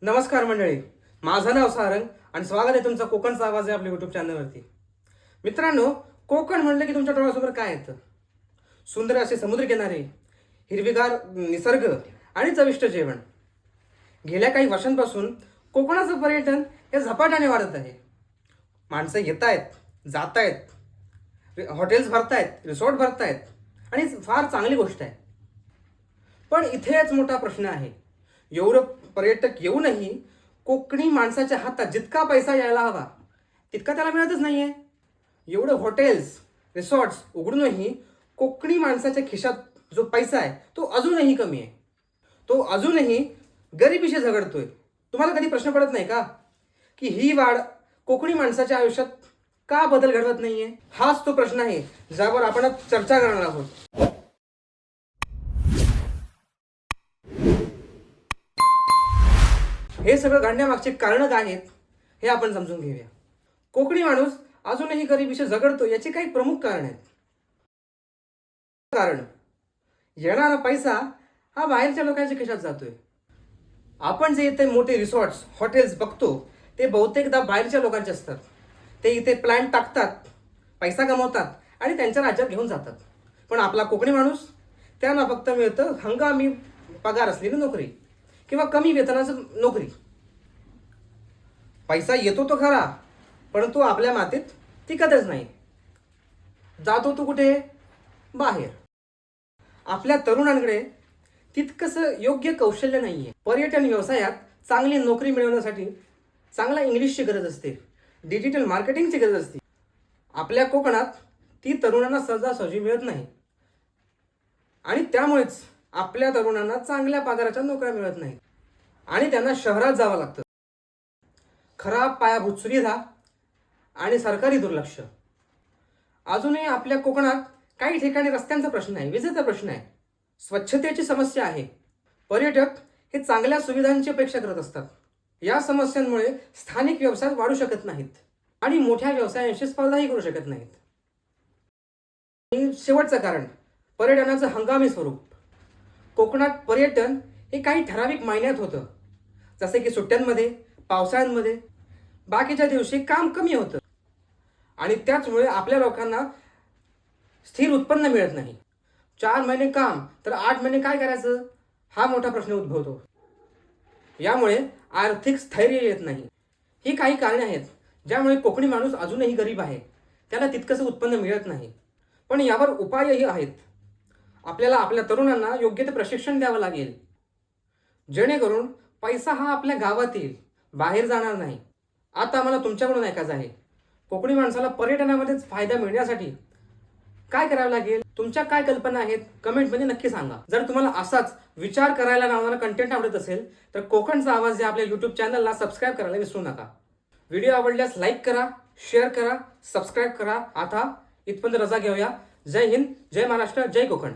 नमस्कार मंडळी, माझं नाव सारंग आणि स्वागत आहे तुमचं कोकणचा आवाज आहे आपल्या यूट्यूब चॅनलवरती. मित्रांनो, कोकण म्हणलं की तुमच्या डोळ्यासमोर काय येतं? सुंदर असे समुद्रकिनारे, हिरवीगार निसर्ग आणि चविष्ट जेवण. गेल्या काही वर्षांपासून कोकणाचं पर्यटन हे झपाट्याने वाढत आहे. माणसं येत आहेत, जात आहेत, हॉटेल्स भरतायत, रिसॉर्ट भरतायत आणि फार चांगली गोष्ट आहे. पण इथेच मोठा प्रश्न आहे. एवढं पर्यटक येऊनही कोकणी माणसाच्या हातात जितका पैसा यायला हवा तितका त्याला मिळतच नाही आहे. एवढं हॉटेल्स रिसॉर्ट्स उघडूनही कोकणी माणसाच्या खिशात जो पैसा आहे तो अजूनही कमी आहे. तो अजूनही गरिबीशी झगडतोय. तुम्हाला कधी प्रश्न पडत नाही का की ही वाढ कोकणी माणसाच्या आयुष्यात का बदल घडवत नाहीये? हाच तो प्रश्न आहे ज्यावर आपण आज चर्चा करणार आहोत. हे सगळं घडण्यामागचे कारणं काय आहेत हे आपण समजून घेऊया. कोकणी माणूस अजूनही गरिबीशी झगडतो याची काही प्रमुख कारण आहेत. कारण येणारा पैसा हा बाहेरच्या लोकांच्या खिशात जातोय. आपण जे इथे मोठे रिसॉर्ट्स हॉटेल्स बघतो ते बहुतेकदा बाहेरच्या लोकांचे असतात. ते इथे प्लॅन टाकतात, पैसा कमवतात आणि त्यांच्या राज्यात घेऊन जातात. पण आपला कोकणी माणूस त्यांना फक्त मिळतं हंगामी पगार असलेली नोकरी किंवा कमी वेतनाचं नोकरी. पैसा येतो तो खरा, परंतु आपल्या मातीत टिकतच नाही. जातो तो कुठे? बाहेर. आपल्या तरुणांकडे तितकंसं योग्य कौशल्य नाही आहे. पर्यटन व्यवसायात चांगली नोकरी मिळवण्यासाठी चांगला इंग्लिशची गरज असते, डिजिटल मार्केटिंगची गरज असते. आपल्या कोकणात ती तरुणांना सहजासहजी मिळत नाही आणि त्यामुळेच आपल्या तरुणांना चांगल्या पगाराच्या नोकऱ्या मिळत नाहीत आणि त्यांना शहरात जावं लागतं. खराब पायाभूत सुविधा आणि सरकारी दुर्लक्ष. अजूनही आपल्या कोकणात काही ठिकाणी रस्त्यांचा प्रश्न आहे, विजेचा प्रश्न आहे, स्वच्छतेची समस्या आहे. पर्यटक हे चांगल्या सुविधांची अपेक्षा करत असतात. या समस्यांमुळे स्थानिक व्यवसाय वाढू शकत नाहीत आणि मोठ्या व्यवसायांशी स्पर्धाही करू शकत नाहीत. आणि शेवटचं कारण पर्यटनाचं हंगामी स्वरूप. कोकणात पर्यटन हे काही ठराविक महिन्यात होतं, जसे की सुट्ट्यांमध्ये, पावसाळ्यांमध्ये. बाकीच्या दिवशी काम कमी होतं आणि त्याचमुळे आपल्या लोकांना स्थिर उत्पन्न मिळत नाही. 4 महिने काम तर 8 महिने काय करायचं हा मोठा प्रश्न उद्भवतो. यामुळे आर्थिक स्थैर्य येत नाही. ही काही कारणे आहेत ज्यामुळे कोकणी माणूस अजूनही गरीब आहे, त्याला तितकंसं उत्पन्न मिळत नाही. पण यावर उपायही आहेत. आपल्याला आपल्या तरुणांना योग्य ते प्रशिक्षण द्यावं लागेल, जेणेकरून पैसा हा आपल्या गावात येईल, बाहेर जाणार नाही. आता आम्हाला तुमच्याकडून ऐकायचं आहे, कोकणी माणसाला पर्यटनामध्येच फायदा मिळण्यासाठी काय करावं लागेल? तुमच्या काय कल्पना आहेत कमेंटमध्ये नक्की सांगा. जर तुम्हाला असाच विचार करायला लावणारा कंटेंट आवडत असेल तर कोकणचा आवाज या आपल्या यूट्यूब चॅनलला सबस्क्राईब करायला विसरू नका. व्हिडिओ आवडल्यास लाईक करा, शेअर करा, सबस्क्राईब करा. आता इथपर्यंत रजा घेऊया. जय हिंद, जय महाराष्ट्र, जय कोकण.